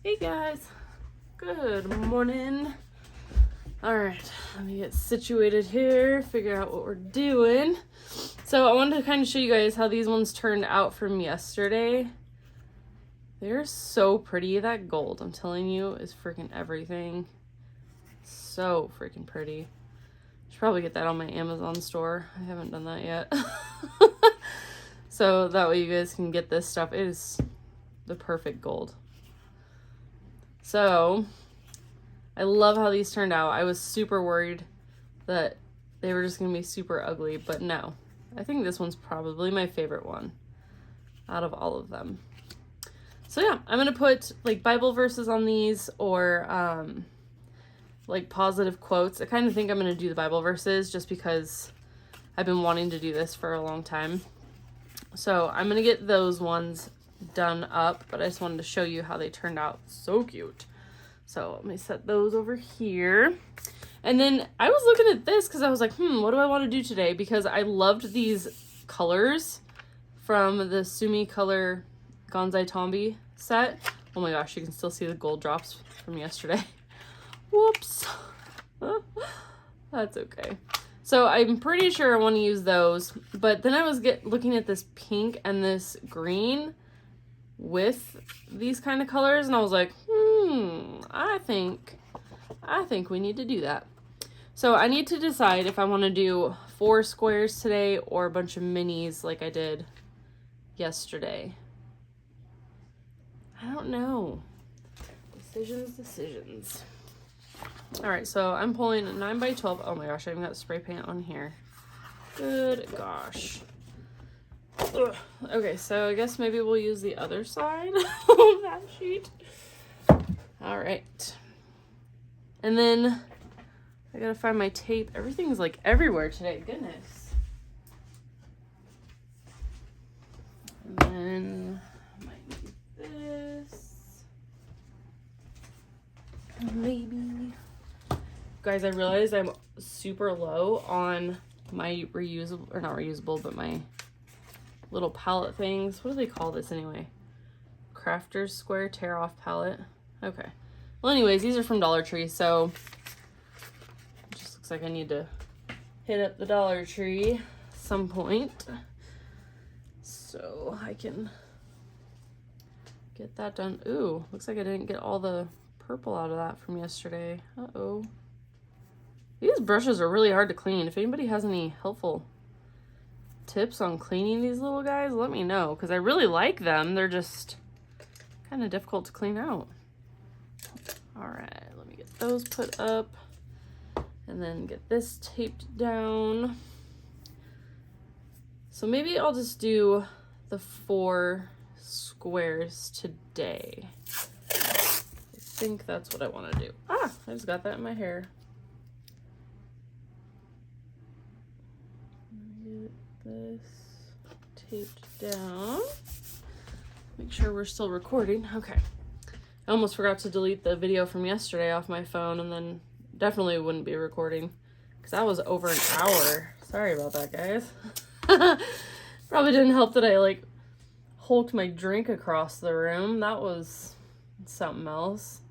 Hey guys, good morning. All right, let me get situated here, figure out what we're doing. So I wanted to kind of show you guys how these ones turned out from yesterday. They're so pretty. That gold, I'm telling you, is freaking everything. So freaking pretty. Should probably get that on my Amazon store. I haven't done that yet. So that way you guys can get this stuff. It is the perfect gold. So I love how these turned out. I was super worried that they were just going to be super ugly, but no. I think this one's probably my favorite one out of all of them. So yeah, I'm going to put like Bible verses on these or like positive quotes. I kind of think I'm going to do the Bible verses just because I've been wanting to do this for a long time. So I'm going to get those ones done up, but I just wanted to show you how they turned out. So cute. So let me set those over here. And then I was looking at this because I was like, what do I want to do today? Because I loved these colors from the Sumi Color Gonzai Tombi set. Oh my gosh, you can still see the gold drops from yesterday. Whoops. That's okay. So I'm pretty sure I want to use those. But then I was looking at this pink and this green with these kind of colors, and I was like, I think we need to do that. So I need to decide if I want to do 4 squares today or a bunch of minis like I did yesterday. I don't know. Decisions. All right, so I'm pulling a 9x12. Oh my gosh, I even got spray paint on here. Good gosh. Ugh. Okay, so I guess maybe we'll use the other side of that sheet. All right. And then I gotta find my tape. Everything's like everywhere today. Goodness. And then I might need this. Maybe. Guys, I realized I'm super low on my reusable, or not reusable, but my little palette things. What do they call this anyway? Crafter's Square Tear Off Palette. Okay. Well, anyways, these are from Dollar Tree, so it just looks like I need to hit up the Dollar Tree some point so I can get that done. Ooh, looks like I didn't get all the purple out of that from yesterday. Uh-oh. These brushes are really hard to clean. If anybody has any helpful tips on cleaning these little guys, let me know, because I really like them. They're just kind of difficult to clean out. All right, let me get those put up and then get this taped down. So maybe I'll just do the 4 squares today. I think that's what I want to do. I just got that in my hair. Get this taped down. Make sure we're still recording. Okay. I almost forgot to delete the video from yesterday off my phone, and then definitely wouldn't be recording because that was over an hour. Sorry about that, guys. Probably didn't help that I like hulked my drink across the room. That was something else.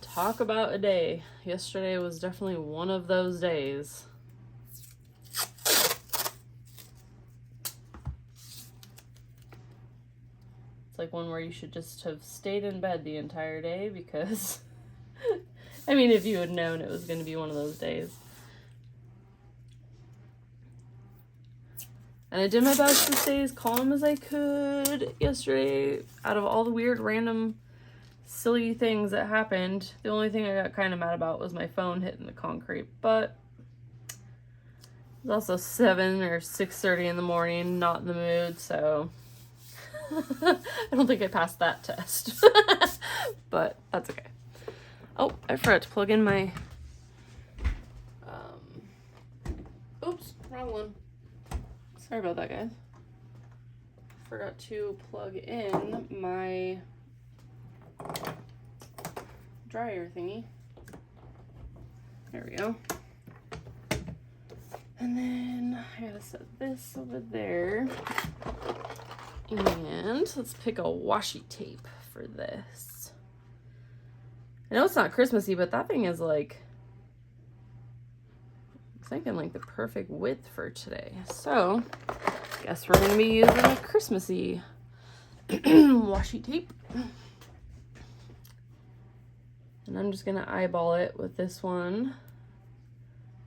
Talk about a day. Yesterday was definitely one of those days. Like one where you should just have stayed in bed the entire day because I mean, if you had known it was going to be one of those days. And I did my best to stay as calm as I could yesterday out of all the weird random silly things that happened. The only thing I got kind of mad about was my phone hitting the concrete, but it was also 7 or 6:30 in the morning, not in the mood, so I don't think I passed that test, but that's okay. Oh, I forgot to plug in my, oops, wrong one. Sorry about that, guys. Forgot to plug in my dryer thingy. There we go. And then I gotta set this over there. And let's pick a washi tape for this. I know it's not Christmassy, but that thing is like, I'm thinking like the perfect width for today. So, guess we're gonna be using a Christmassy washi tape. And I'm just gonna eyeball it with this one.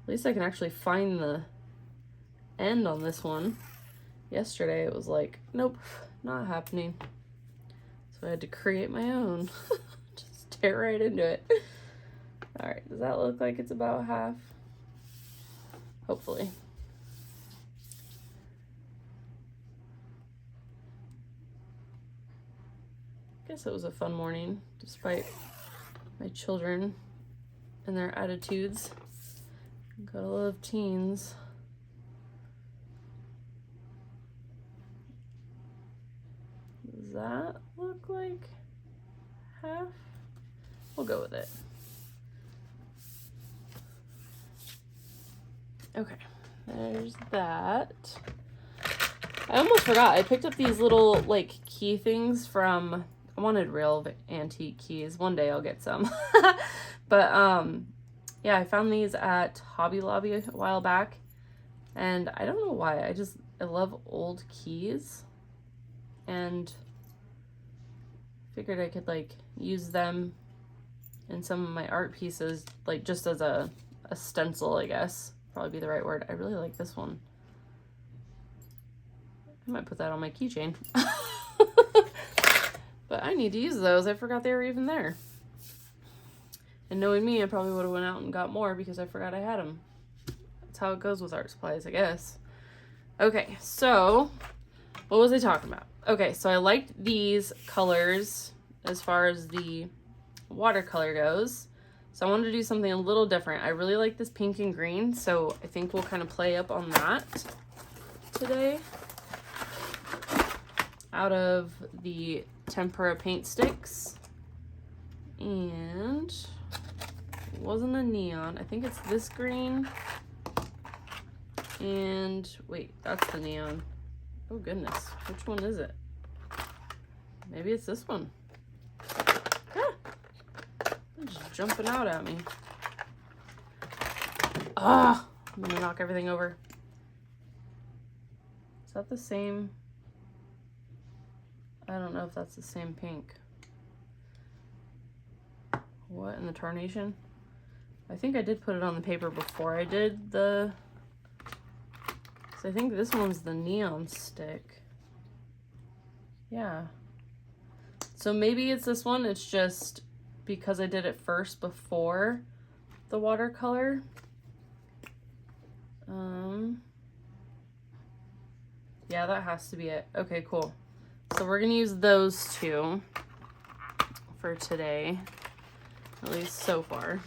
At least I can actually find the end on this one. Yesterday it was like, nope, not happening. So I had to create my own. Just tear right into it. All right, does that look like it's about half? Hopefully. Guess it was a fun morning, despite my children and their attitudes. Gotta love teens. Does that look like half? We'll go with it. Okay, there's that. I almost forgot. I picked up these little like key things from, I wanted real antique keys. One day I'll get some. But yeah, I found these at Hobby Lobby a while back. And I don't know why. I love old keys. And figured I could like use them in some of my art pieces, like just as a stencil, I guess. Probably be the right word. I really like this one. I might put that on my keychain. But I need to use those. I forgot they were even there. And knowing me, I probably would have went out and got more because I forgot I had them. That's how it goes with art supplies, I guess. Okay, so what was I talking about? Okay, so I liked these colors as far as the watercolor goes. So I wanted to do something a little different. I really like this pink and green, so I think we'll kind of play up on that today. Out of the tempera paint sticks. And it wasn't a neon. I think it's this green. And wait, that's the neon. Oh goodness, which one is it? Maybe it's this one. It's just jumping out at me. Ah, I'm gonna knock everything over. Is that the same? I don't know if that's the same pink. What in the tarnation? I think I did put it on the paper before I did the... So I think this one's the neon stick. Yeah. So maybe it's this one. It's just because I did it first before the watercolor. Yeah, that has to be it. Okay, cool. So we're gonna use those two for today, at least so far.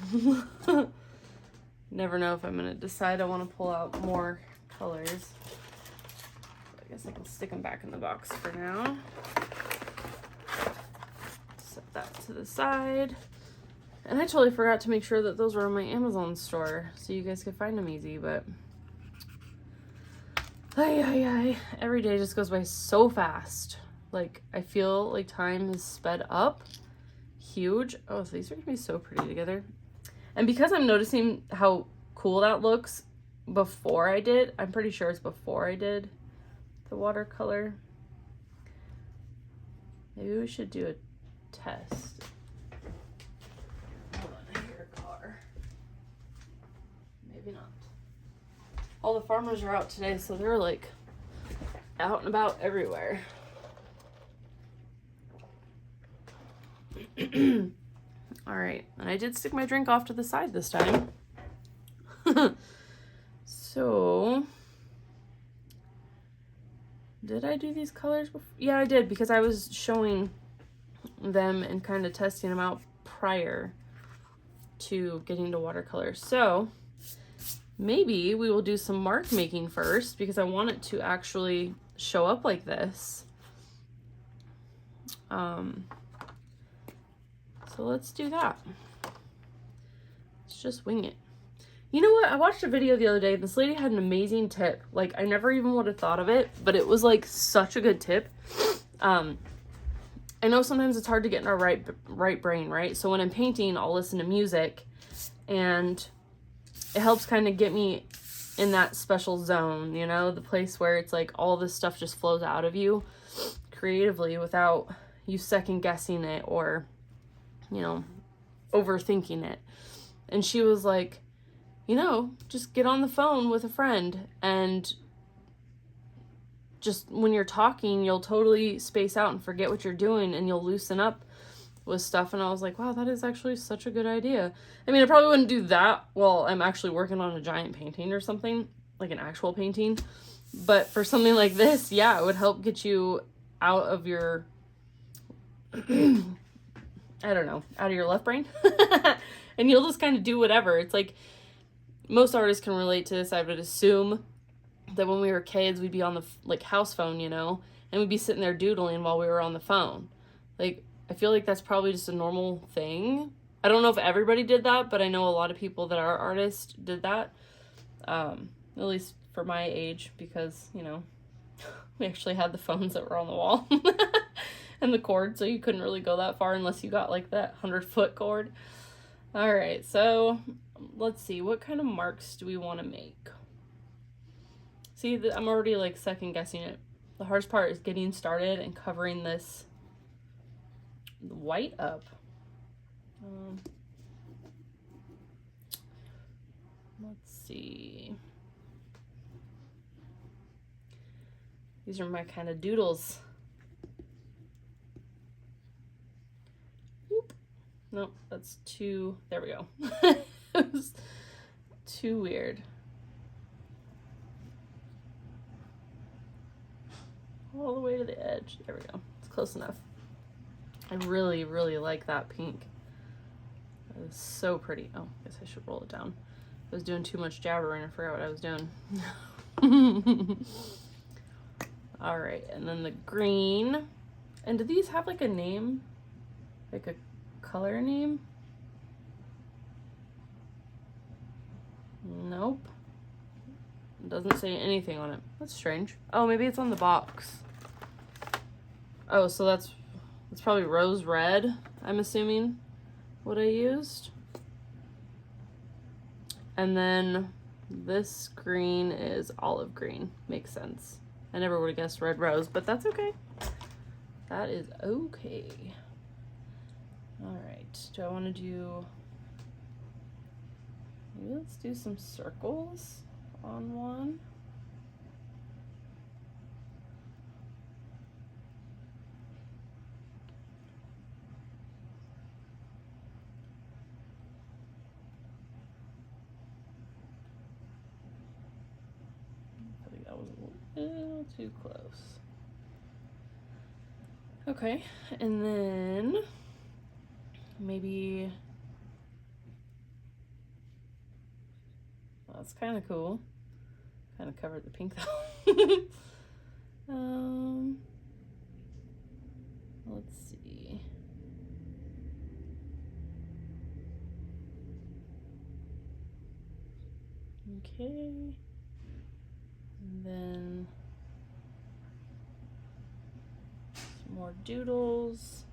Never know if I'm gonna decide I want to pull out more colors. I guess I can stick them back in the box for now. Set that to the side. And I totally forgot to make sure that those were in my Amazon store so you guys could find them easy, but every day just goes by so fast. Like, I feel like time is sped up huge. Oh, so these are gonna be so pretty together. And because I'm noticing how cool that looks before I did, I'm pretty sure it's before I did the watercolor. Maybe we should do a test. Hold on, I hear a car. Maybe not. All the farmers are out today, so they're like out and about everywhere. All right, and I did stick my drink off to the side this time. So, did I do these colors before? Yeah, I did, because I was showing them and kind of testing them out prior to getting to watercolor. So, maybe we will do some mark making first, because I want it to actually show up like this. So let's do that. Let's just wing it. You know what? I watched a video the other day. This lady had an amazing tip. Like, I never even would have thought of it, but it was like such a good tip. I know sometimes it's hard to get in our right brain, right? So when I'm painting, I'll listen to music, and it helps kind of get me in that special zone, you know, the place where it's like all this stuff just flows out of you creatively without you second guessing it or, you know, overthinking it. And she was like, you know, just get on the phone with a friend, and just when you're talking, you'll totally space out and forget what you're doing, and you'll loosen up with stuff. And I was like, wow, that is actually such a good idea. I mean, I probably wouldn't do that while I'm actually working on a giant painting or something, like an actual painting. But for something like this, yeah, it would help get you out of your, I don't know, out of your left brain. And you'll just kind of do whatever. It's like, most artists can relate to this, I would assume, that when we were kids, we'd be on the, like, house phone, you know, and we'd be sitting there doodling while we were on the phone. Like, I feel like that's probably just a normal thing. I don't know if everybody did that, but I know a lot of people that are artists did that. At least for my age, because, you know, we actually had the phones that were on the wall and the cord, so you couldn't really go that far unless you got like that 100-foot cord. All right, so let's see, what kind of marks do we want to make? See, I'm already like second guessing it. The hardest part is getting started and covering this white up. Let's see. These are my kind of doodles. Whoop. Nope, that's too, there we go. It was too weird. All the way to the edge. There we go. It's close enough. I really, really like that pink. That is so pretty. Oh, I guess I should roll it down. I was doing too much jabbering. I forgot what I was doing. All right, and then the green. And do these have like a name? Like a color name? Nope. It doesn't say anything on it. That's strange. Oh, maybe it's on the box. Oh, so that's probably rose red, I'm assuming, what I used. And then this green is olive green. Makes sense. I never would have guessed red rose, but that's okay. That is okay. All right, do I want to do, maybe let's do some circles on one. I think that was a little too close. Okay, and then maybe, well, that's kind of cool. Kind of covered the pink though. Let's see. Okay. And then some more doodles.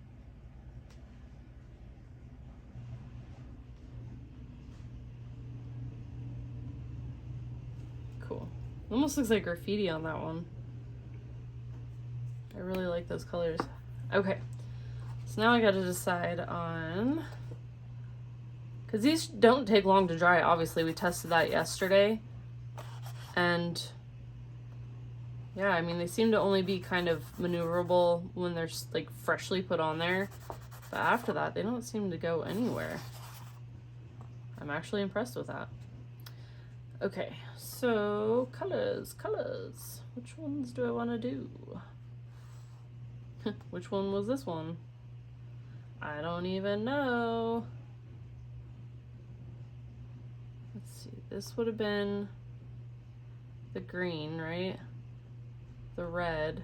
Cool. Almost looks like graffiti on that one. I really like those colors. Okay. So now I got to decide on, because these don't take long to dry, obviously. We tested that yesterday. And yeah, I mean, they seem to only be kind of maneuverable when they're like freshly put on there. But after that, they don't seem to go anywhere. I'm actually impressed with that. Okay, so colors. Which ones do I want to do? Which one was this one? I don't even know. Let's see, this would have been the green, right? The red,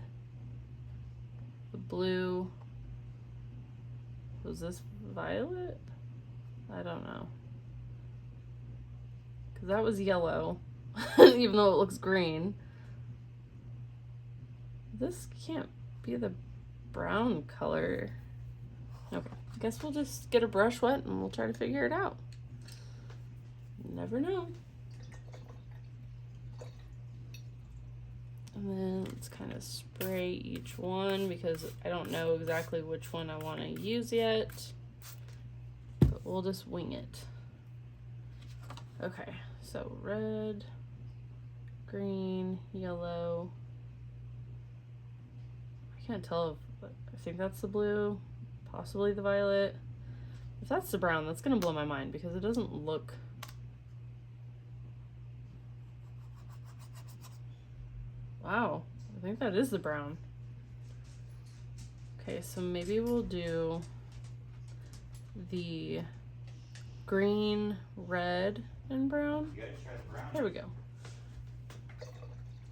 the blue. Was this violet? I don't know. Because that was yellow, even though it looks green. This can't be the brown color. Okay, I guess we'll just get a brush wet and we'll try to figure it out. Never know. And then let's kind of spray each one because I don't know exactly which one I want to use yet. But we'll just wing it. Okay, so red, green, yellow. I can't tell if I think that's the blue, possibly the violet. If that's the brown, that's gonna blow my mind because it doesn't look. Wow, I think that is the brown. Okay, so maybe we'll do the green, red, and brown. You gotta try the brown. There we go.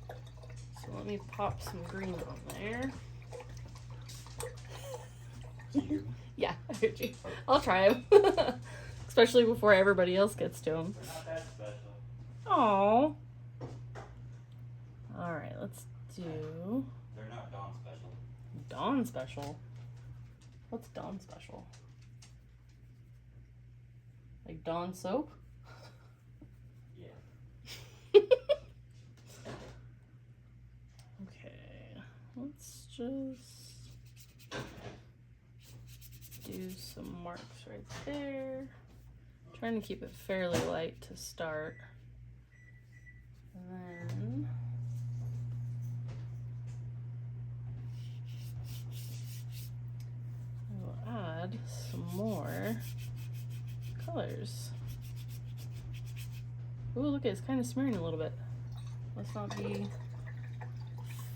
So let me pop some green on there. You. Yeah, I heard you. I'll try them. Especially before everybody else gets to them. They're not that special. Aww. Alright, let's do... They're not Dawn special. Dawn special? What's Dawn special? Like Dawn soap? Yeah. Okay, let's just do some marks right there. Trying to keep it fairly light to start. And then we'll add some more colors. Ooh, look, it's kind of smearing a little bit. Let's not be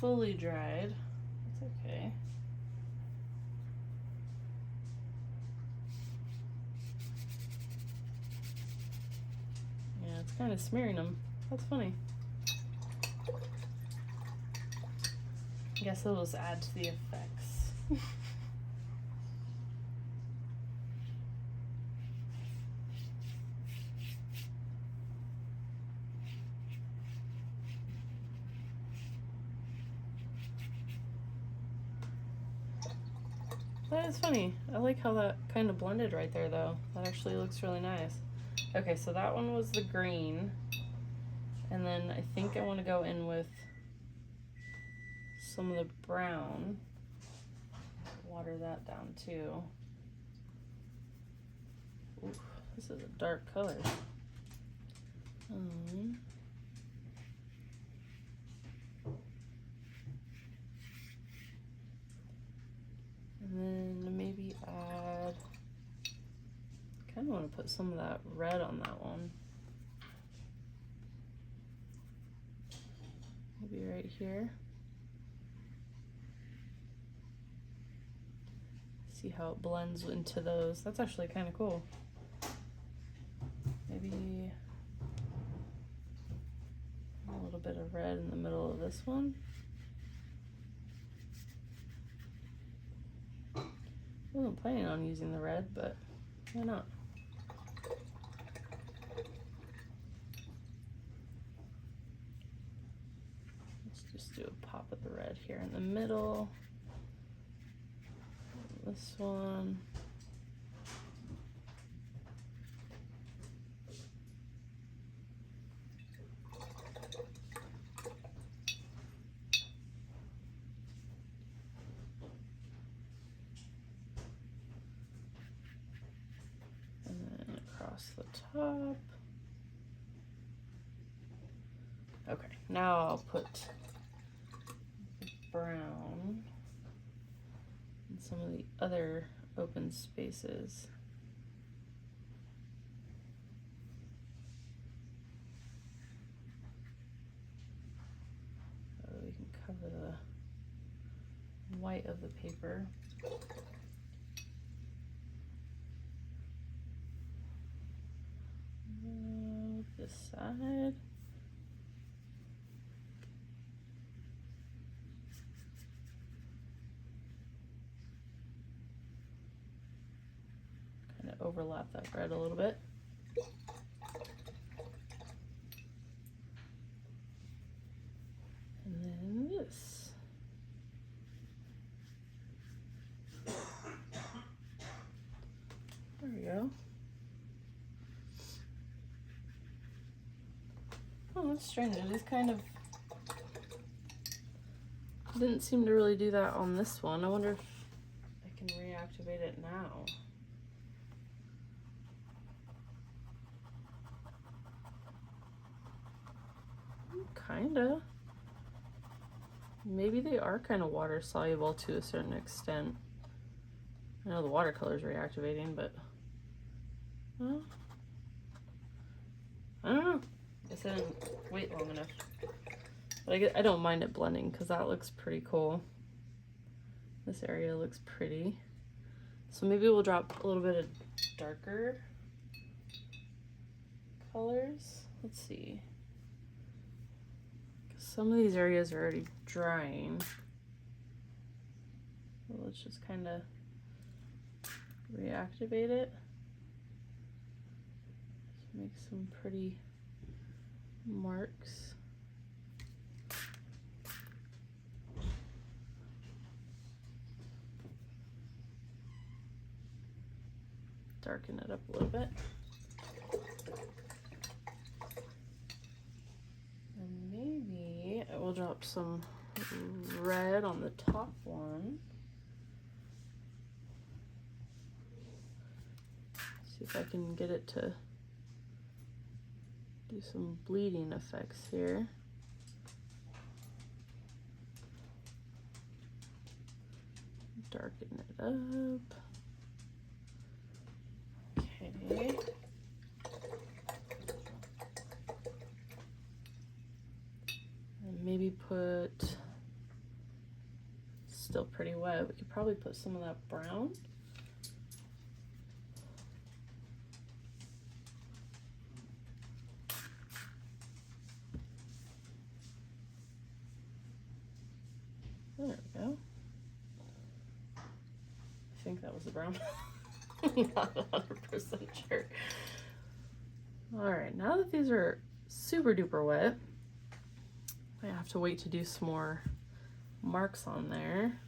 fully dried. That's okay. Yeah, it's kind of smearing them. That's funny. I guess it'll just add to the effects. That is funny. I like how that kind of blended right there though. That actually looks really nice. Okay, so that one was the green. And then I think I want to go in with some of the brown. Water that down too. Ooh, this is a dark color. And then maybe add, kind of want to put some of that red on that one. Maybe right here. See how it blends into those. That's actually kind of cool. Maybe a little bit of red in the middle of this one. I wasn't planning on using the red, but why not? Let's just do a pop of the red here in the middle. This one. The top. Okay, now I'll put brown in some of the other open spaces. So we can cover the white of the paper. This side. Kind of overlap that red a little bit. And then this. that's strange. It is kind of... Didn't seem to really do that on this one. I wonder if I can reactivate it now. Kinda. Maybe they are kind of water soluble to a certain extent. I know the watercolor's reactivating, but well, I don't know. I guess I didn't wait long enough. But I don't mind it blending because that looks pretty cool. This area looks pretty. So maybe we'll drop a little bit of darker colors. Let's see. Some of these areas are already drying. So let's just kind of reactivate it. Just make some pretty marks. Darken it up a little bit. And maybe I will drop some red on the top one. See if I can get it to do some bleeding effects here. Darken it up. Okay. And maybe put, still pretty wet, we could probably put some of that brown. There we go. I think that was the brown. Not 100% sure. Alright, now that these are super duper wet, I have to wait to do some more marks on there.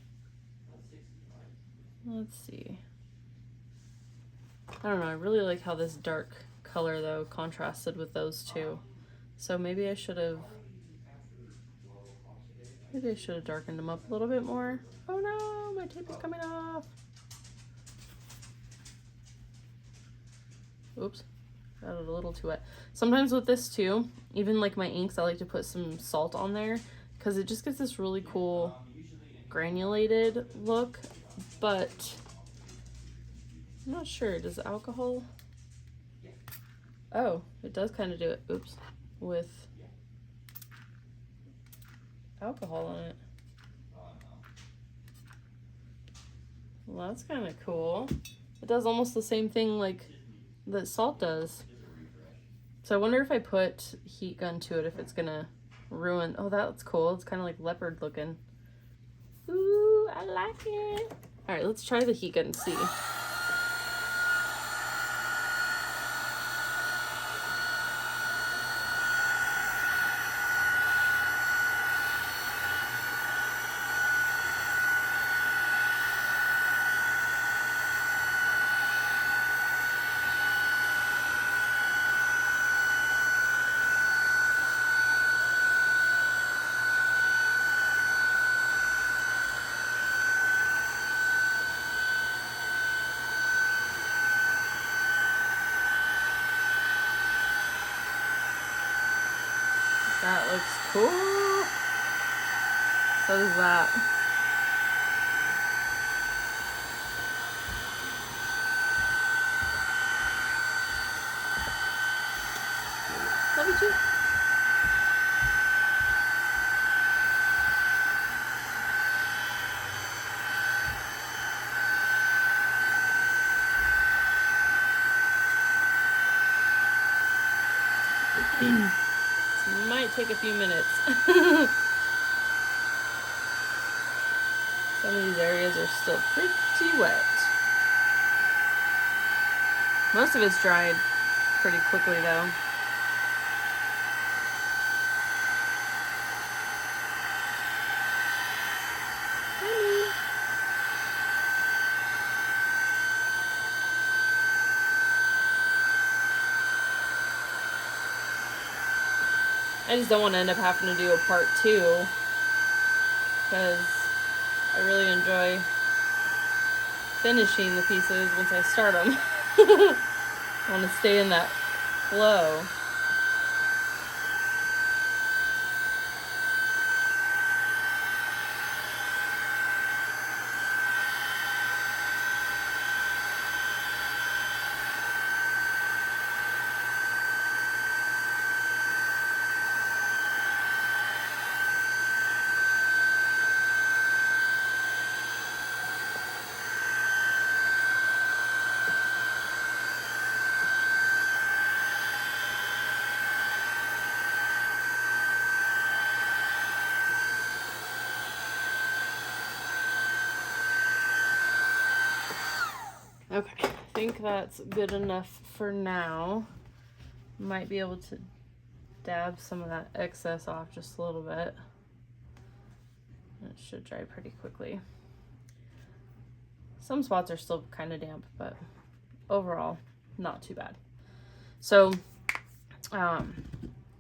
Let's see. I don't know, I really like how this dark color though contrasted with those two. So maybe I should have darkened them up a little bit more. Oh no, my tape is coming off. Oops, got it a little too wet. Sometimes with this too, even like my inks, I like to put some salt on there because it just gets this really cool granulated look, but I'm not sure, does alcohol? Oh, it does kind of do it, oops, with alcohol on it. Well, that's kind of cool. It does almost the same thing like that salt does. So I wonder if I put heat gun to it, if it's gonna ruin. Oh, that's cool. It's kind of like leopard looking. Ooh, I like it. All right, let's try the heat gun and see. That looks cool. So does that. Love you too. Might take a few minutes. Some of these areas are still pretty wet. Most of it's dried pretty quickly though. I just don't want to end up having to do a part 2 because I really enjoy finishing the pieces once I start them. I want to stay in that flow. Okay, I think that's good enough for now. Might be able to dab some of that excess off just a little bit. It should dry pretty quickly. Some spots are still kind of damp, but overall, not too bad. So,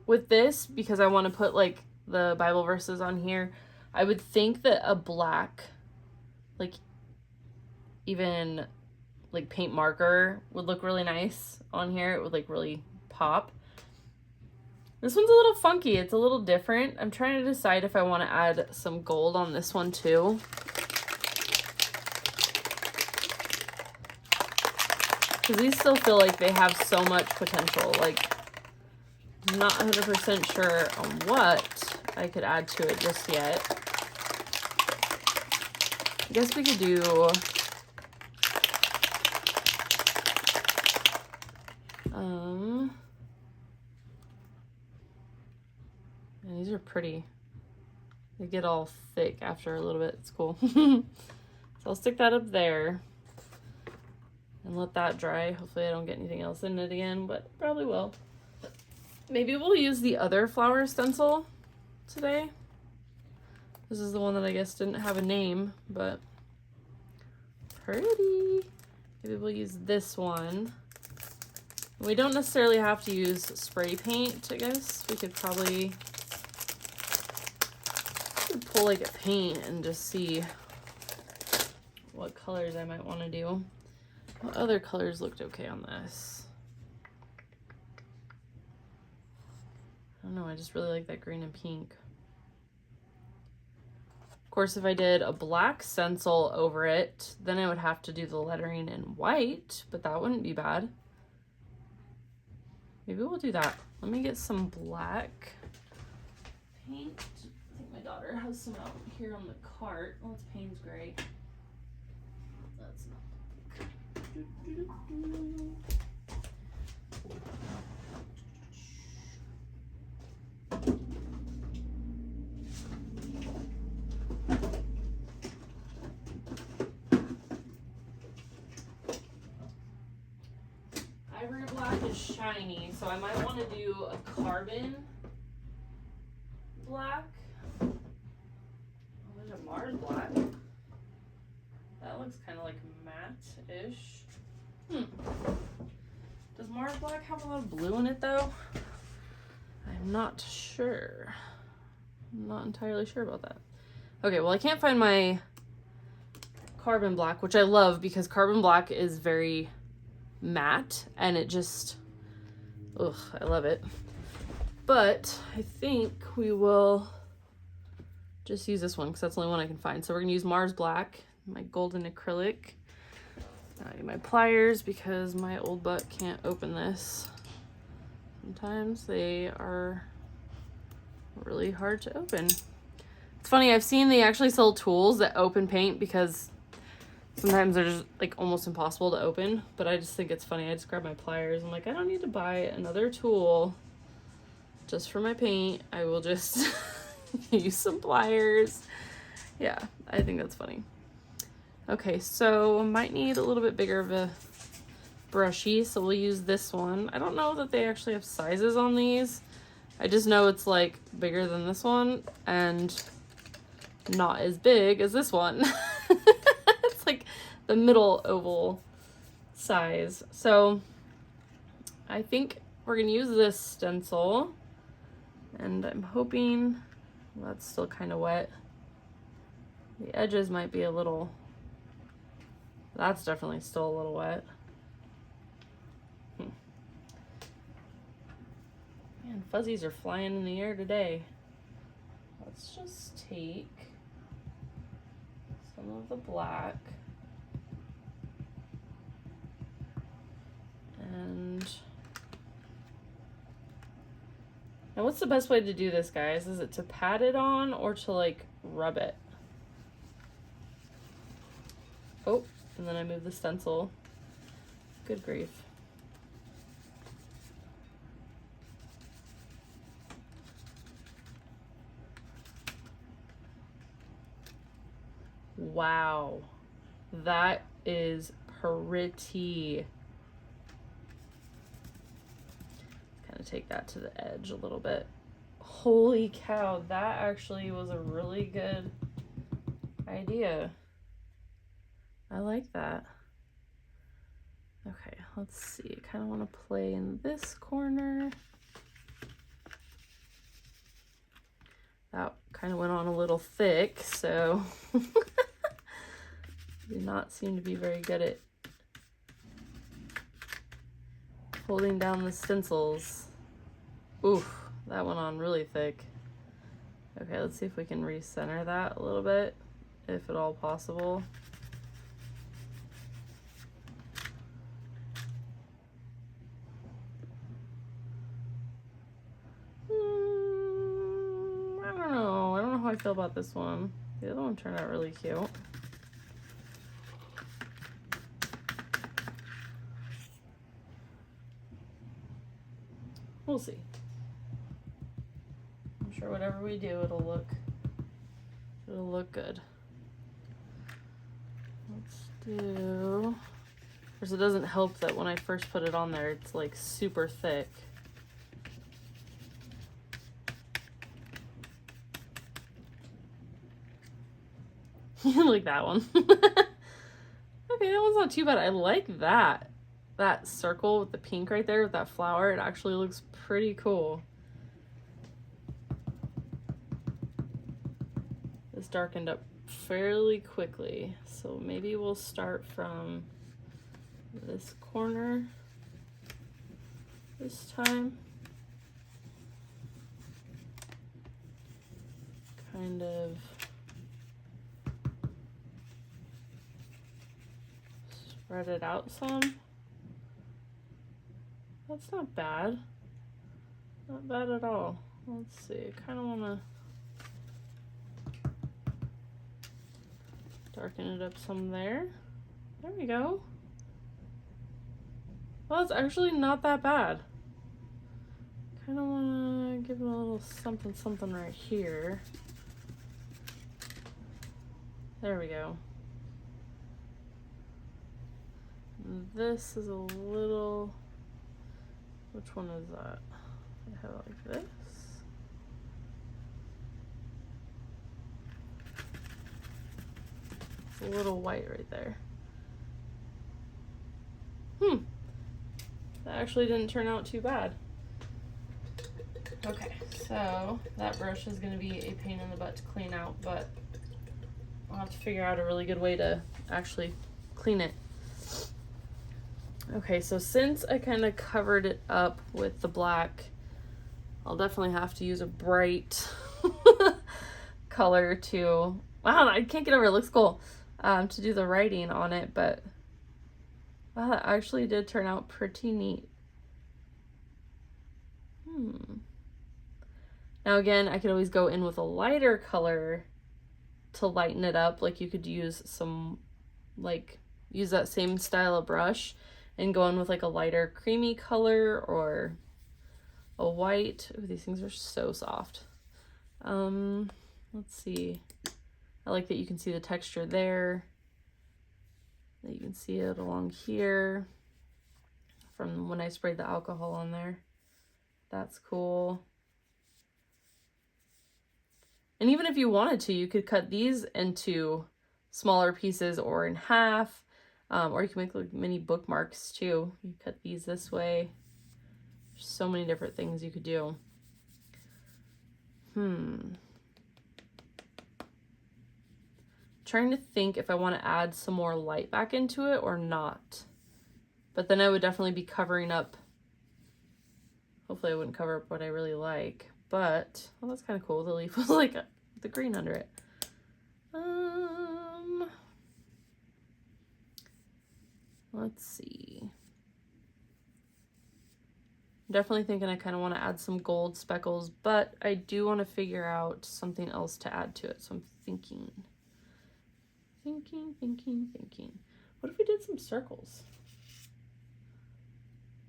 with this, because I want to put like the Bible verses on here, I would think that a black, like even like paint marker would look really nice on here. It would like really pop. This one's a little funky. It's a little different. I'm trying to decide if I want to add some gold on this one too. Because these still feel like they have so much potential. Like, I'm not 100% sure on what I could add to it just yet. I guess we could do... and these are pretty. They get all thick after a little bit. It's cool. So I'll stick that up there and let that dry. Hopefully I don't get anything else in it again, but probably will. Maybe we'll use the other flower stencil today. This is the one that I guess didn't have a name, but pretty. Maybe we'll use this one. We don't necessarily have to use spray paint, I guess. We could probably pull like a paint and just see what colors I might want to do. What other colors looked okay on this? I don't know, I just really like that green and pink. Of course, if I did a black stencil over it, then I would have to do the lettering in white, but that wouldn't be bad. Maybe we'll do that. Let me get some black paint. I think my daughter has some out here on the cart. Oh, it's Payne's gray. That's not. Ivory black is shiny, so I might want to do a carbon black. Oh, there's a Mars black. That looks kind of like matte-ish. Does Mars black have a lot of blue in it though? I'm not sure. I'm not entirely sure about that. Okay, well I can't find my carbon black, which I love because carbon black is very matte and it just, ugh, I love it. But I think we will just use this one because that's the only one I can find. So we're gonna use Mars black, my golden acrylic. I need my pliers because my old butt can't open this. Sometimes they are really hard to open. It's funny, I've seen they actually sell tools that open paint because sometimes they're just like almost impossible to open, but I just think it's funny. I just grab my pliers. I'm like, I don't need to buy another tool just for my paint. I will just use some pliers. Yeah, I think that's funny. Okay, so I might need a little bit bigger of a brushy, so we'll use this one. I don't know that they actually have sizes on these. I just know it's like bigger than this one and not as big as this one. It's like the middle oval size. So I think we're gonna use this stencil And I'm hoping, well, that's still kind of wet. The edges might be a little, that's definitely still a little wet. Man, fuzzies are flying in the air today. Let's just take some of the black and now what's the best way to do this, guys? Is it to pat it on or to like rub it? Oh, and then I moved the stencil. Good grief. Wow, that is pretty. Kind of take that to the edge a little bit. Holy cow, that actually was a really good idea. I like that. Okay, let's see. I kind of want to play in this corner. That kind of went on a little thick, so do not seem to be very good at holding down the stencils. Oof, that went on really thick. Okay, let's see if we can recenter that a little bit, if at all possible. I don't know how I feel about this one. The other one turned out really cute. We'll see. I'm sure whatever we do, it'll look good. Let's do, of course it doesn't help that when I first put it on there, it's like super thick. Like that one. Okay, that one's not too bad. I like that. That circle with the pink right there with that flower, it actually looks pretty cool. This darkened up fairly quickly, so maybe we'll start from this corner this time. Kind of spread it out some. That's not bad. Not bad at all. Let's see, I kind of want to darken it up some there. There we go. Well, it's actually not that bad. Kind of want to give it a little something something right here. There we go. And this is a little, which one is that? I have it like this. It's a little white right there. That actually didn't turn out too bad. Okay, so that brush is going to be a pain in the butt to clean out, but I'll have to figure out a really good way to actually clean it. Okay, so since I kind of covered it up with the black, I'll definitely have to use a bright color to, wow, I can't get over it, looks cool, to do the writing on it, but wow, that actually did turn out pretty neat. Now again, I could always go in with a lighter color to lighten it up. Like you could use some, like, use that same style of brush and go in with like a lighter creamy color or a white. Ooh, these things are so soft. Let's see. I like that you can see the texture there. That you can see it along here from when I sprayed the alcohol on there. That's cool. And even if you wanted to, you could cut these into smaller pieces or in half, or you can make like mini bookmarks too. You cut these this way. There's so many different things you could do. Trying to think if I want to add some more light back into it or not. But then I would definitely be covering up. Hopefully I wouldn't cover up what I really like. But, well, that's kind of cool. The leaf was like the green under it. Let's see. I'm definitely thinking I kind of want to add some gold speckles, but I do want to figure out something else to add to it. So I'm thinking. What if we did some circles?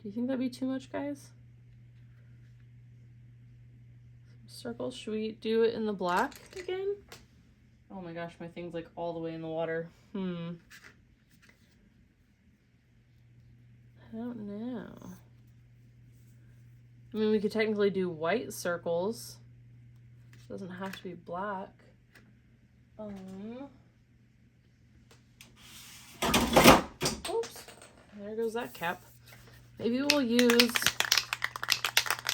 Do you think that'd be too much, guys? Some circles. Should we do it in the black again? Oh my gosh, my thing's like all the way in the water. I don't know. I mean, we could technically do white circles. It doesn't have to be black. Oops. There goes that cap. Maybe we'll use...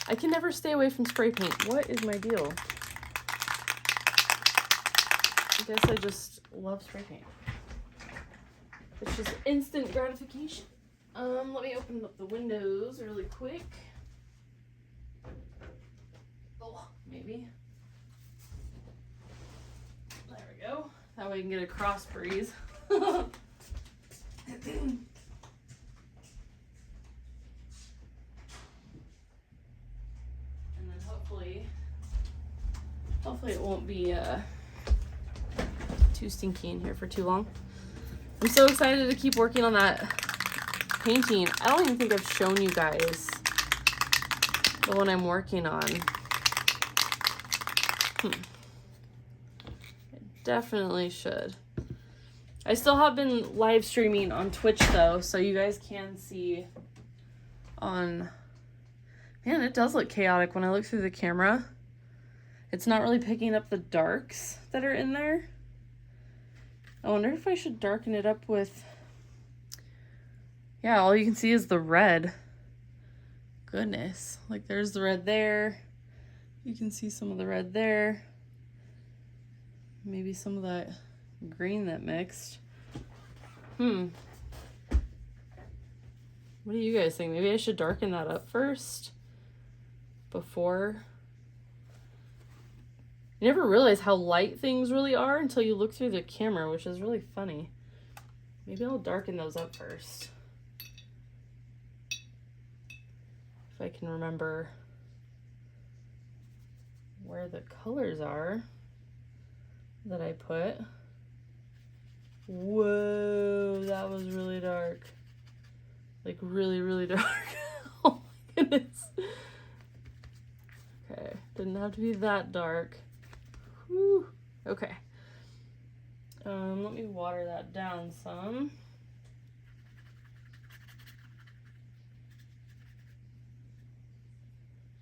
I can never stay away from spray paint. What is my deal? I guess I just love spray paint. It's just instant gratification. Let me open up the windows really quick. Oh, maybe. There we go. That way I can get a cross breeze. And then hopefully it won't be too stinky in here for too long. I'm so excited to keep working on that painting. I don't even think I've shown you guys the one I'm working on. I definitely should. I still have been live streaming on Twitch though, so you guys can see on... Man, it does look chaotic when I look through the camera. It's not really picking up the darks that are in there. I wonder if I should darken it up with... Yeah, all you can see is the red. Goodness. Like, there's the red there. You can see some of the red there. Maybe some of that green that mixed. What do you guys think? Maybe I should darken that up first before... You never realize how light things really are until you look through the camera, which is really funny. Maybe I'll darken those up first. If I can remember where the colors are that I put. Whoa, that was really dark. Like really, really dark. Oh my goodness. Okay, didn't have to be that dark. Whew. Okay. Let me water that down some.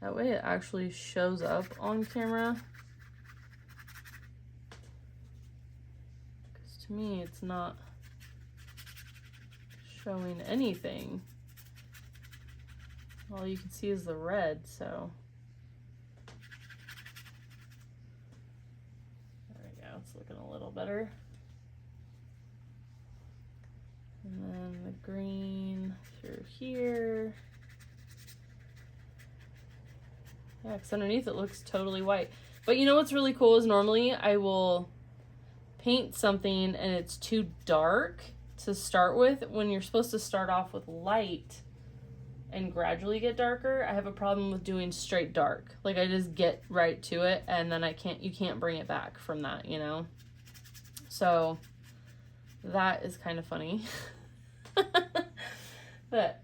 That way it actually shows up on camera. Because to me, it's not showing anything. All you can see is the red, so. There we go, it's looking a little better. And then the green through here. Yeah, because underneath it looks totally white. But you know what's really cool is normally I will paint something and it's too dark to start with. When you're supposed to start off with light and gradually get darker, I have a problem with doing straight dark. Like I just get right to it and then you can't bring it back from that, you know? So that is kind of funny. That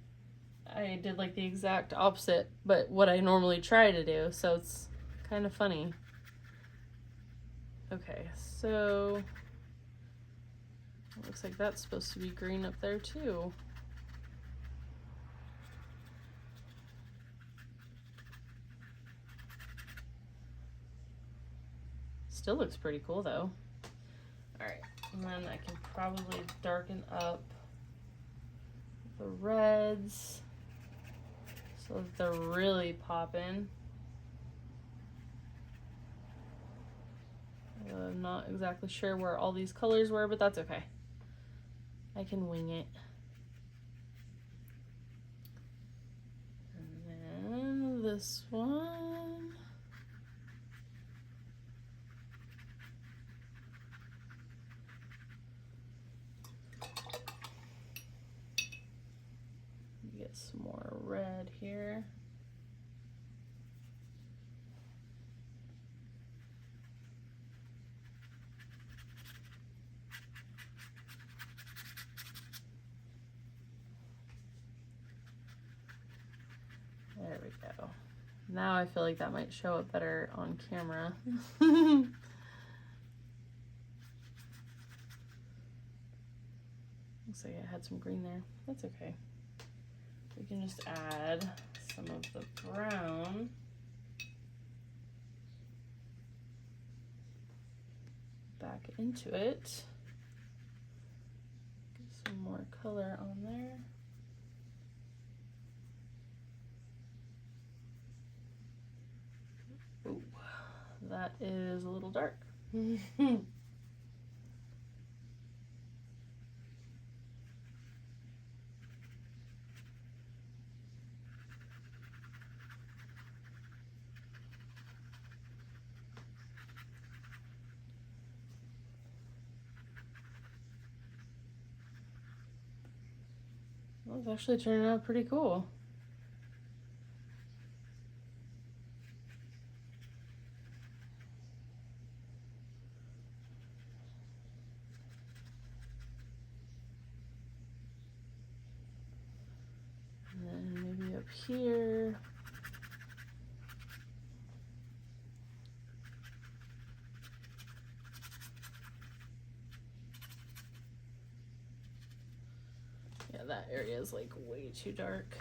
I did like the exact opposite, but what I normally try to do, so it's kind of funny. Okay, so it looks like that's supposed to be green up there too. Still looks pretty cool though. All right, and then I can probably darken up the reds so that they're really popping. I'm not exactly sure where all these colors were, but that's okay. I can wing it. And then this one. Get some more red here. There we go. Now I feel like that might show up better on camera. Looks like I had some green there. That's okay. We can just add some of the brown. Back into it. Get some more color on there. Ooh, that is a little dark. Well, it's actually turning out pretty cool. And then maybe up here. Yeah, that area is like way too dark.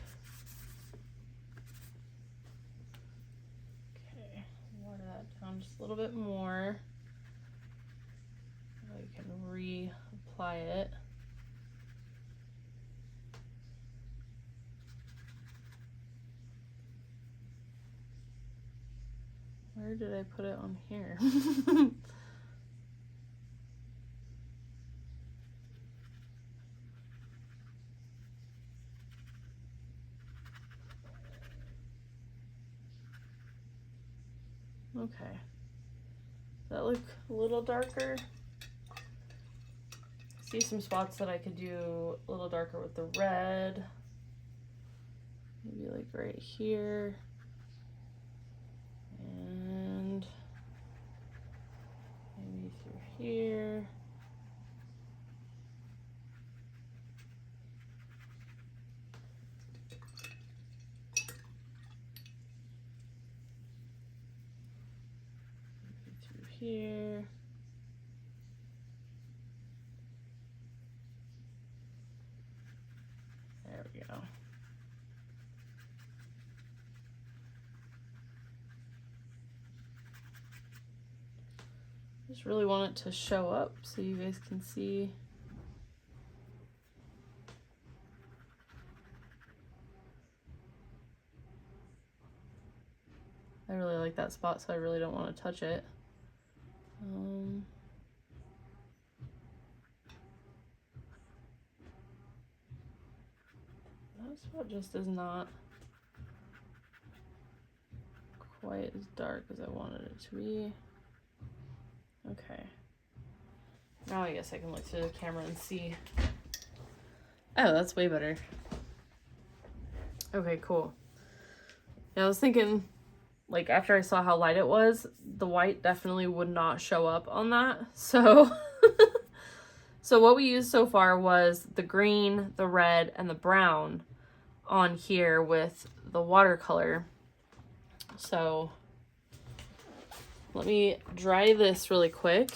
Okay, water that down just a little bit more. I can reapply it. Where did I put it on here? Okay. Does that look a little darker? See some spots that I could do a little darker with the red. Maybe like right here. And maybe through here. Maybe through here. There we go. Just really want it to show up so you guys can see. I really like that spot, so I really don't want to touch it. That spot just is not quite as dark as I wanted it to be. Okay. Now I guess I can look through the camera and see. Oh, that's way better. Okay, cool. Yeah, I was thinking, like, after I saw how light it was, the white definitely would not show up on that. So, so what we used so far was the green, the red, and the brown on here with the watercolor. So let me dry this really quick.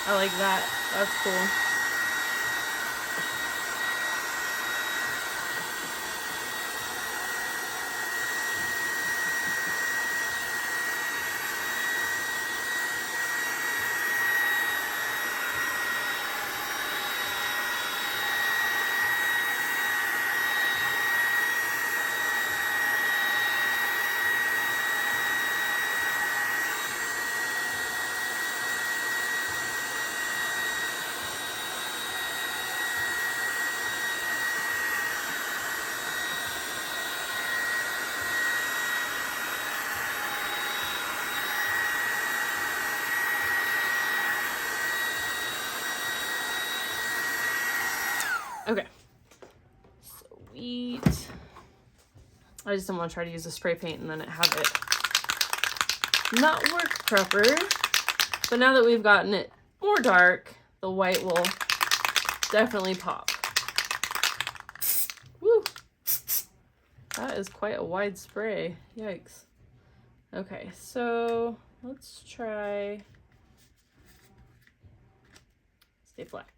I like that. That's cool. Okay. Sweet. I just don't want to try to use a spray paint and then it have it not work proper. But now that we've gotten it more dark, the white will definitely pop. Woo! That is quite a wide spray. Yikes. Okay, so let's try stay flat.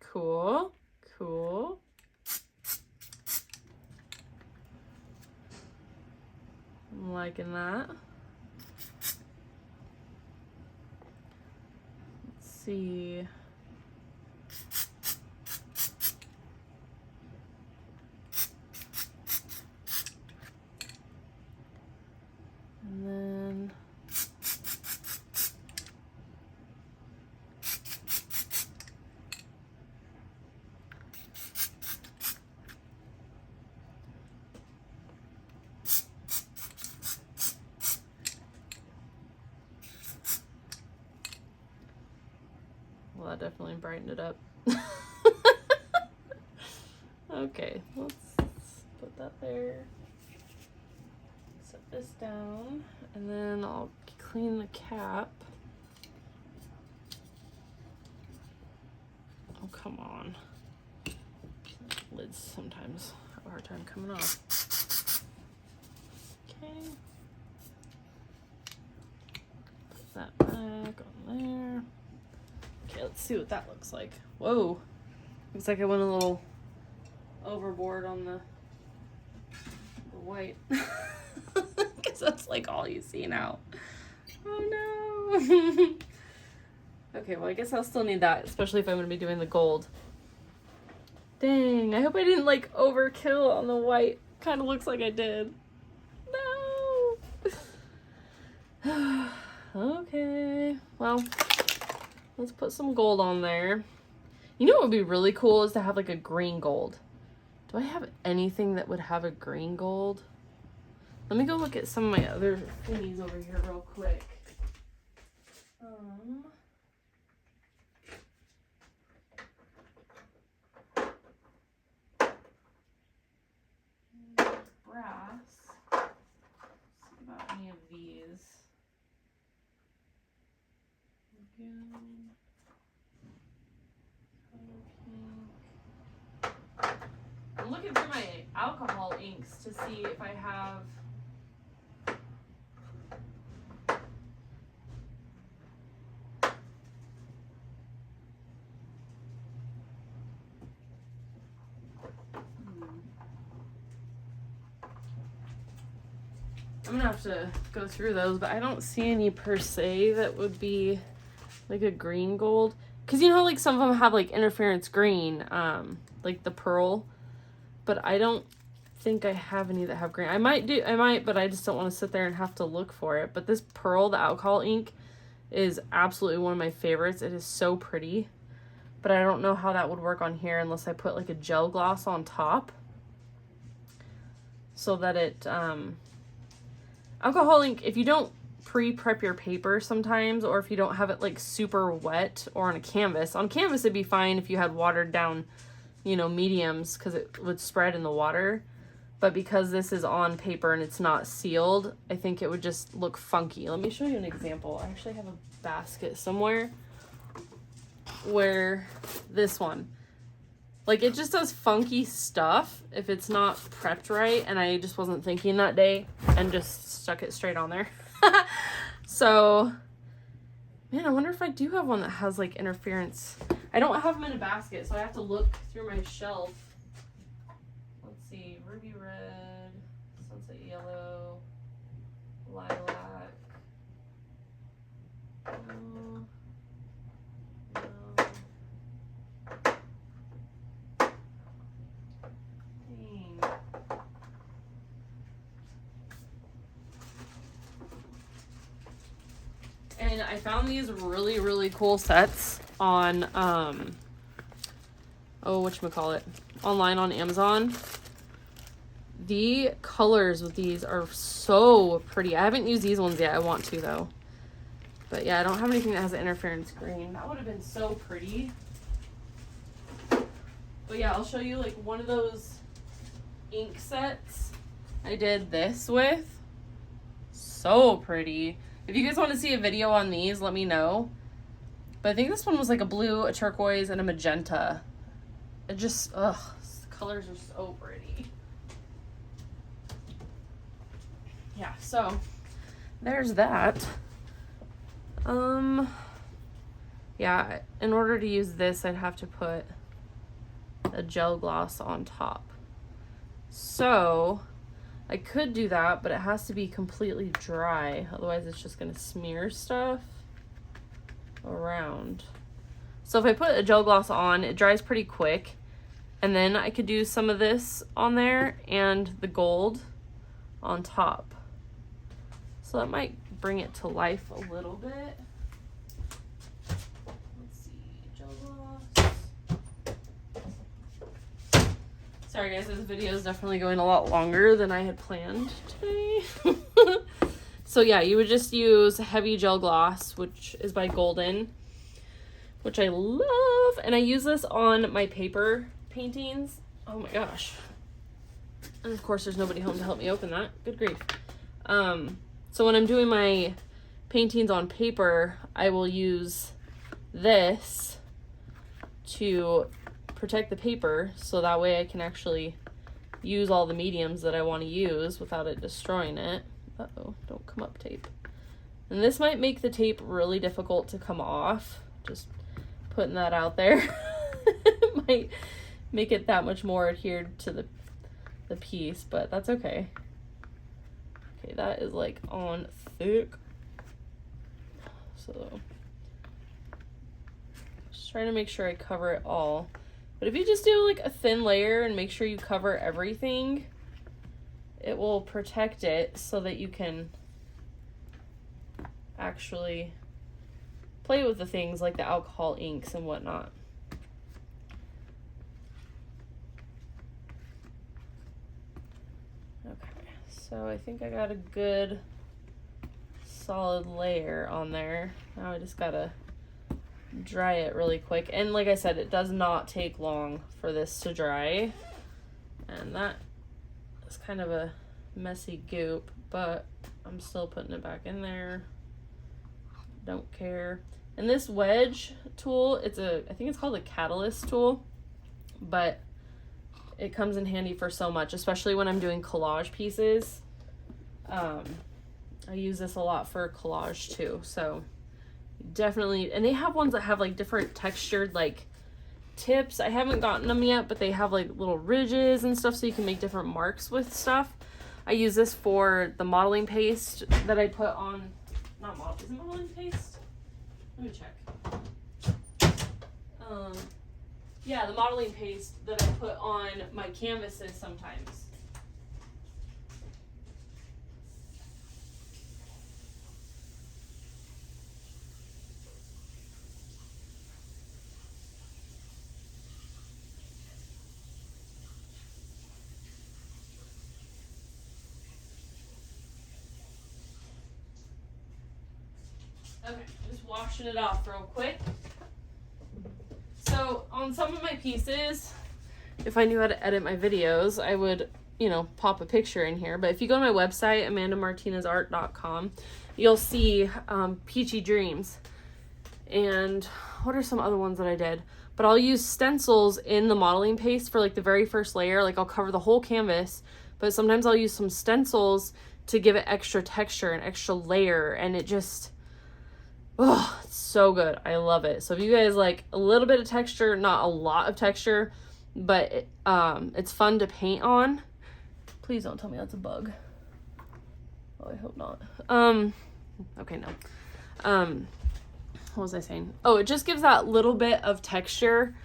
Cool, cool. I'm liking that. Let's see. And then well, that definitely brightened it up. Okay, let's put that there. Set this down, and then I'll clean the cap. Oh, come on. Lids sometimes have a hard time coming off. Okay. Put that back on there. Okay, let's see what that looks like. Whoa. Looks like I went a little overboard on the white. Because that's like all you see now. Oh no. Okay, well I guess I'll still need that, especially if I'm going to be doing the gold. Dang, I hope I didn't like overkill on the white. Kind of looks like I did. No. Okay, well, let's put some gold on there. You know what would be really cool is to have like a green gold. Do I have anything that would have a green gold? Let me go look at some of my other thingies over here real quick. Brass. Let's see about any of these. Again. I'm looking through my alcohol inks to see if I have I'm gonna have to go through those, but I don't see any per se that would be like a green gold. Cause you know, like some of them have like interference green, like the pearl, but I don't think I have any that have green. I might, but I just don't want to sit there and have to look for it. But this pearl, the alcohol ink, is absolutely one of my favorites. It is so pretty, but I don't know how that would work on here unless I put like a gel gloss on top so that it, alcohol ink, if you don't pre-prep your paper sometimes, or if you don't have it like super wet or on canvas it'd be fine if you had watered down, you know, mediums, because it would spread in the water. But because this is on paper and it's not sealed, I think it would just look funky. Let me show you an example. I actually have a basket somewhere where this one, Like, it just does funky stuff if it's not prepped right, and I just wasn't thinking that day and just stuck it straight on there. So, man, I wonder if I do have one that has, like, interference. I don't have them in a basket, so I have to look through my shelf. Let's see, ruby red, sunset yellow, lilac. No. Dang. And I found these really, really cool sets on, whatchamacallit, online on Amazon. The colors with these are so pretty. I haven't used these ones yet. I want to, though. But yeah, I don't have anything that has an interference green. That would have been so pretty. But yeah, I'll show you like one of those ink sets I did this with. So pretty. If you guys want to see a video on these, let me know. But I think this one was like a blue, a turquoise, and a magenta. It just, the colors are so pretty. Yeah, so there's that. Yeah, in order to use this, I'd have to put a gel gloss on top. So I could do that, but it has to be completely dry. Otherwise, it's just going to smear stuff around. So if I put a gel gloss on, it dries pretty quick. And then I could do some of this on there and the gold on top. So that might bring it to life a little bit. Let's see, gel gloss. Sorry guys, this video is definitely going a lot longer than I had planned today. So yeah, you would just use heavy gel gloss, which is by Golden, which I love. And I use this on my paper paintings. Oh my gosh. And of course there's nobody home to help me open that. Good grief. So when I'm doing my paintings on paper, I will use this to protect the paper, so that way I can actually use all the mediums that I want to use without it destroying it. Uh-oh, don't come up, tape. And this might make the tape really difficult to come off. Just putting that out there. It might make it that much more adhered to the piece, but that's okay. Okay, that is like on thick. So just trying to make sure I cover it all. But if you just do like a thin layer and make sure you cover everything, it will protect it so that you can actually play with the things like the alcohol inks and whatnot. Okay, so I think I got a good solid layer on there. Now I just gotta dry it really quick. And like I said, it does not take long for this to dry. And that is kind of a messy goop, but I'm still putting it back in there. Don't care. And this wedge tool, I think it's called a catalyst tool, but it comes in handy for so much, especially when I'm doing collage pieces. I use this a lot for collage too, so definitely. And they have ones that have like different textured like tips. I haven't gotten them yet, but they have like little ridges and stuff, so you can make different marks with stuff. I use this for the modeling paste that I put on, is it modeling paste? Let me check. Yeah, the modeling paste that I put on my canvases sometimes. Okay, just washing it off real quick. So on some of my pieces, if I knew how to edit my videos, I would, pop a picture in here. But if you go to my website, amandamartinezart.com, you'll see Peachy Dreams. And what are some other ones that I did? But I'll use stencils in the modeling paste for like the very first layer. Like I'll cover the whole canvas, but sometimes I'll use some stencils to give it extra texture and extra layer, and it just, oh, it's so good. I love it. So if you guys like a little bit of texture, not a lot of texture, but it's fun to paint on. Please don't tell me that's a bug. Oh, I hope not. Okay, no. What was I saying? Oh, it just gives that little bit of texture,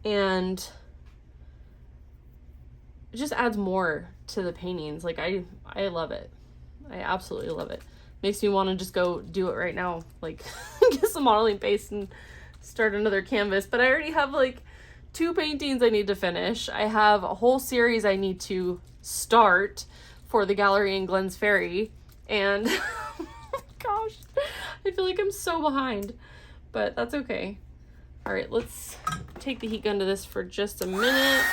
and it just adds more to the paintings. Like I love it. I absolutely love it. Makes me want to just go do it right now. Like get some modeling paste and start another canvas. But I already have like 2 paintings I need to finish. I have a whole series I need to start for the gallery in Glens Ferry, and oh my gosh, I feel like I'm so behind, but that's okay. All right, let's take the heat gun to this for just a minute.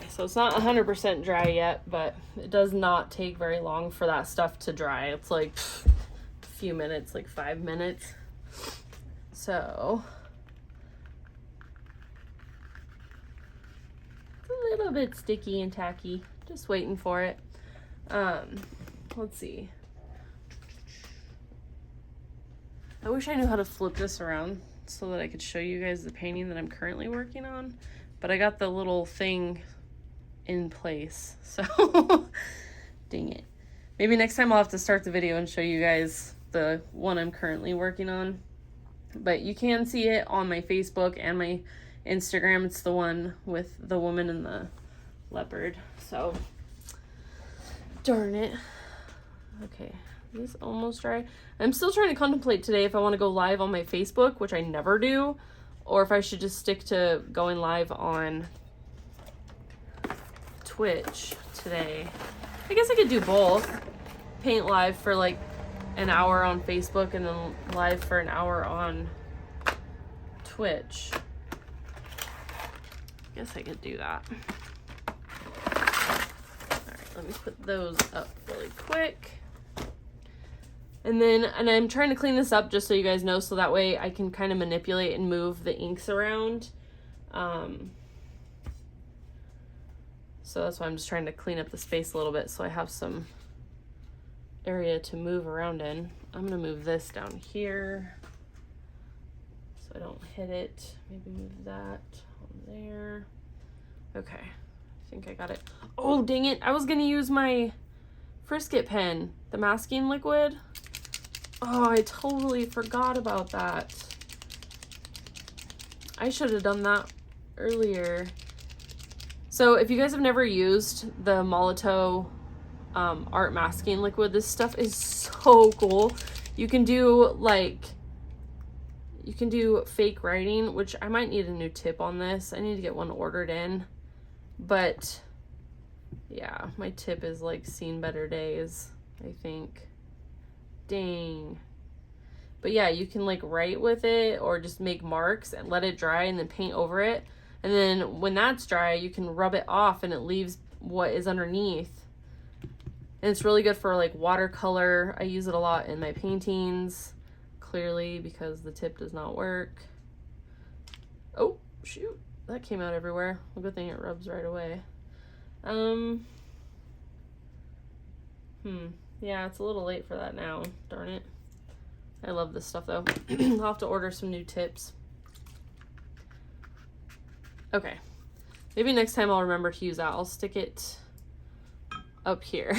So it's not 100% dry yet, but it does not take very long for that stuff to dry. It's like a few minutes, like 5 minutes. So it's a little bit sticky and tacky. Just waiting for it. Let's see. I wish I knew how to flip this around so that I could show you guys the painting that I'm currently working on. But I got the little thing in place, so dang it. Maybe next time I'll have to start the video and show you guys the one I'm currently working on. But you can see it on my Facebook and my Instagram. It's the one with the woman and the leopard. So darn it. Okay, this is almost dry. I'm still trying to contemplate today if I want to go live on my Facebook, which I never do, or if I should just stick to going live on Twitch today. I guess I could do both. Paint live for like an hour on Facebook and then live for an hour on Twitch. Guess I could do that. Alright, let me put those up really quick. And I'm trying to clean this up just so you guys know, so that way I can kind of manipulate and move the inks around. So that's why I'm just trying to clean up the space a little bit so I have some area to move around in. I'm gonna move this down here so I don't hit it. Maybe move that on there. Okay, I think I got it. Oh, dang it. I was gonna use my Frisket pen, the masking liquid. Oh, I totally forgot about that. I should have done that earlier. So if you guys have never used the Molotow art masking liquid, this stuff is so cool. You can do fake writing, which I might need a new tip on this. I need to get one ordered in. But yeah, my tip is like seen better days, I think. Dang. But yeah, you can like write with it or just make marks and let it dry and then paint over it. And then when that's dry, you can rub it off and it leaves what is underneath. And it's really good for like watercolor. I use it a lot in my paintings, clearly, because the tip does not work. Oh, shoot. That came out everywhere. Well, good thing it rubs right away. Yeah, it's a little late for that now. Darn it. I love this stuff though. I'll have to order some new tips. Okay, maybe next time I'll remember to use that. I'll stick it up here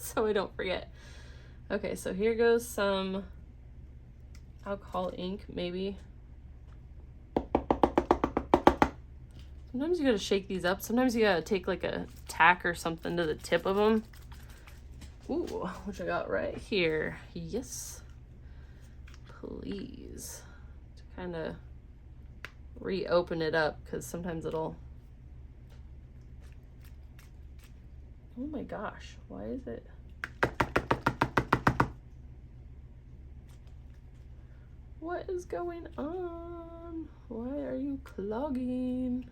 so I don't forget. Okay, so here goes some alcohol ink, maybe. Sometimes you gotta shake these up. Sometimes you gotta take like a tack or something to the tip of them. Ooh, which I got right here. Yes. Please. To kind of reopen it up, because sometimes it'll... Oh my gosh, why is it... What is going on? Why are you clogging?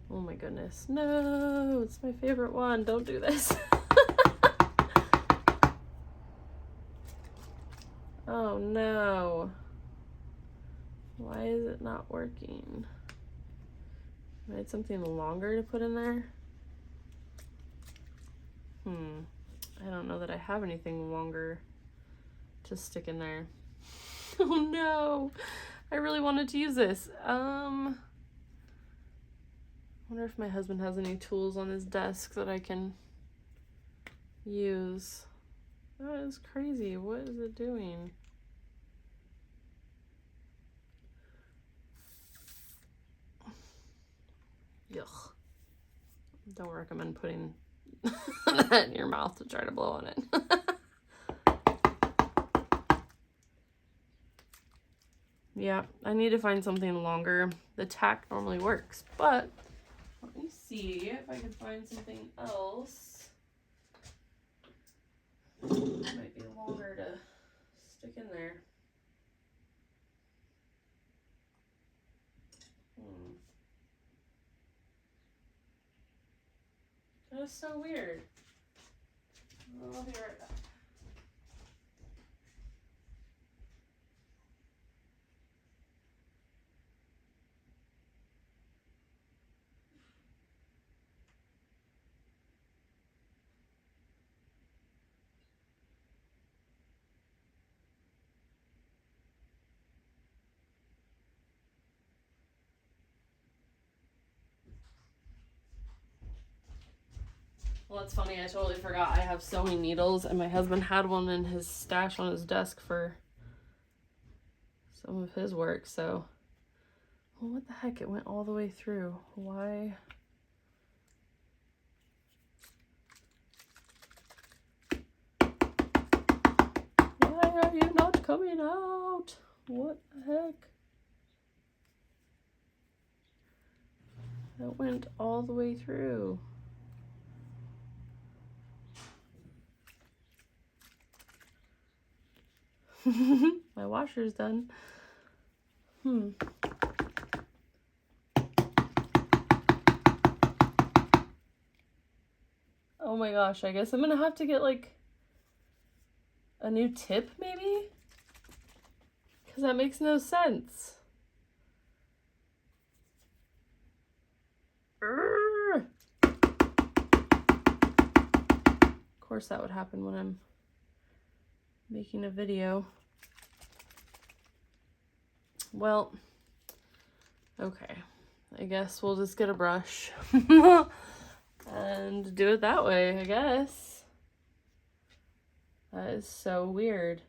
Oh my goodness. No, it's my favorite one. Don't do this. Oh no. Why is it not working? I need something longer to put in there. I don't know that I have anything longer to stick in there. Oh no. I really wanted to use this. I wonder if my husband has any tools on his desk that I can use. That is crazy. What is it doing? Yuck. Don't recommend putting that in your mouth to try to blow on it. Yeah, I need to find something longer. The tack normally works, but let me see if I can find something else. It might be longer to stick in there. That is so weird. I'll be right back. Well, that's funny. I totally forgot I have sewing needles, and my husband had one in his stash on his desk for some of his work, so... Well, what the heck? It went all the way through. Why? Why are you not coming out? What the heck? That went all the way through. My washer's done. Oh my gosh, I guess I'm gonna have to get like a new tip maybe? Because that makes no sense. Of course that would happen when I'm making a video. Well, okay. I guess we'll just get a brush and do it that way, I guess. That is so weird.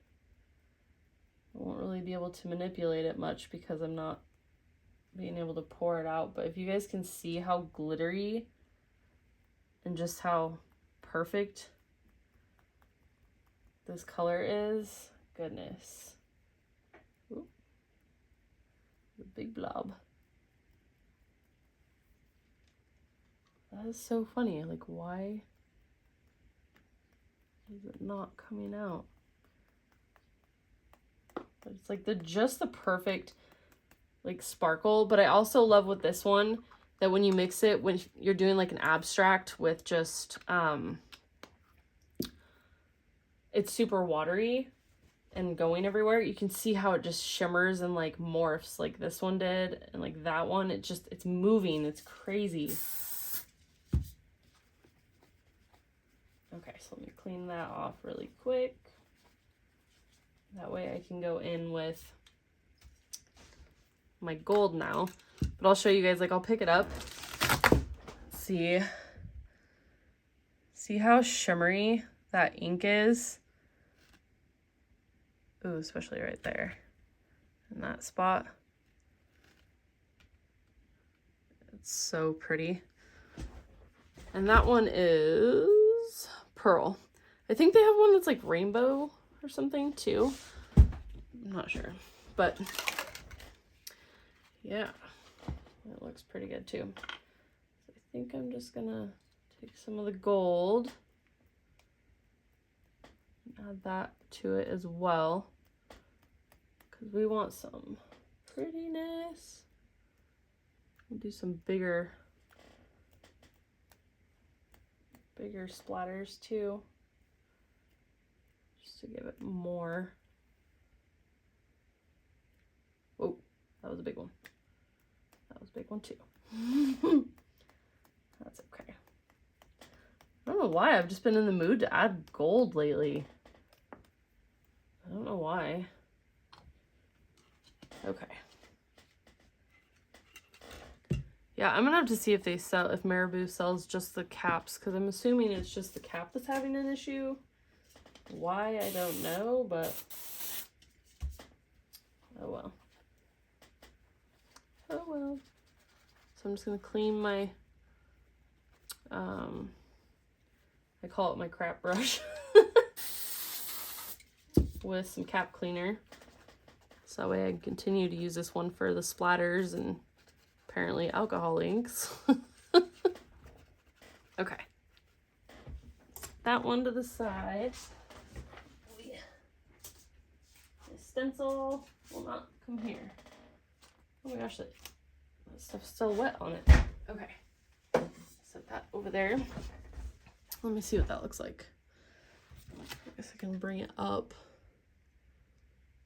I won't really be able to manipulate it much because I'm not being able to pour it out. But if you guys can see how glittery and just how perfect this color is, goodness. Ooh. The big blob. That is so funny. Like, why is it not coming out? But it's like just the perfect like sparkle. But I also love with this one that when you mix it, when you're doing like an abstract with just it's super watery and going everywhere, you can see how it just shimmers and like morphs like this one did, and like that one, it's moving. It's crazy. Okay, so let me clean that off really quick. That way I can go in with my gold now. But I'll show you guys, like I'll pick it up. See how shimmery that ink is. Ooh, especially right there in that spot. It's so pretty. And that one is Pearl. I think they have one that's like rainbow or something too. I'm not sure, but yeah, it looks pretty good too. So I think I'm just gonna take some of the gold, add that to it as well, because we want some prettiness. We'll do some bigger splatters too, just to give it more. Oh, that was a big one. That was a big one too. That's okay. I don't know why, I've just been in the mood to add gold lately. I don't know why. Okay. Yeah, I'm gonna have to see if they sell, if Marabou sells just the caps, because I'm assuming it's just the cap that's having an issue. Why, I don't know, but oh well. Oh well. So I'm just gonna clean my, I call it my crap brush, with some cap cleaner. So that way I can continue to use this one for the splatters and apparently alcohol inks. Okay. That one to the side. The stencil will not come here. Oh my gosh, that stuff's still wet on it. Okay. Set that over there. Let me see what that looks like. I guess I can bring it up.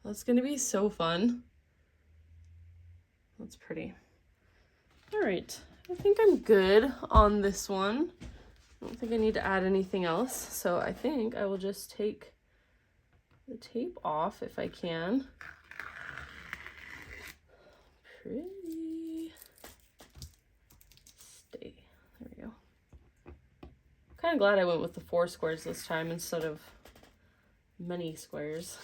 That's gonna be so fun. That's pretty. All right, I think I'm good on this one. I don't think I need to add anything else. So I think I will just take the tape off if I can. Pretty. Stay. There we go. Kind of glad I went with the 4 squares this time instead of many squares.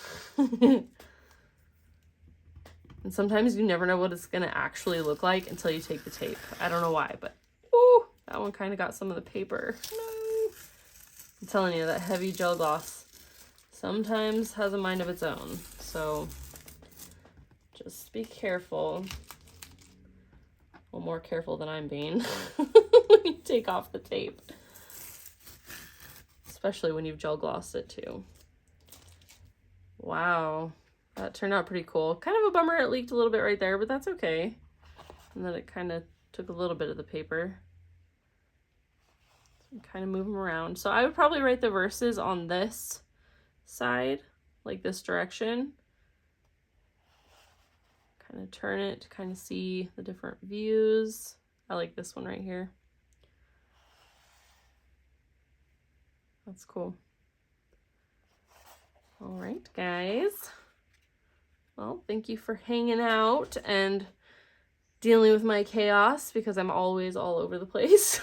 And sometimes you never know what it's gonna actually look like until you take the tape. I don't know why, but ooh, that one kind of got some of the paper. No. I'm telling you, that heavy gel gloss sometimes has a mind of its own. So just be careful. Well, more careful than I'm being when you take off the tape. Especially when you've gel glossed it too. Wow. That turned out pretty cool. Kind of a bummer it leaked a little bit right there, but that's okay. And then it kind of took a little bit of the paper. So I'm kind of move them around. So I would probably write the verses on this side, like this direction. Kind of turn it to kind of see the different views. I like this one right here. That's cool. All right, guys. Well, thank you for hanging out and dealing with my chaos, because I'm always all over the place.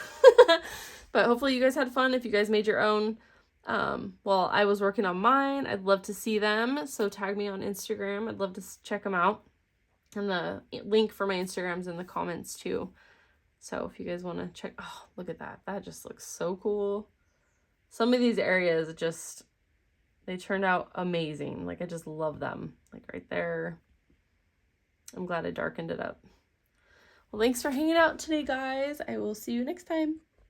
But hopefully you guys had fun. If you guys made your own, well, I was working on mine. I'd love to see them. So tag me on Instagram. I'd love to check them out. And the link for my Instagram's in the comments too. So if you guys want to check, oh, look at that. That just looks so cool. Some of these areas just, they turned out amazing. Like, I just love them. Like right there. I'm glad I darkened it up. Well, thanks for hanging out today, guys. I will see you next time.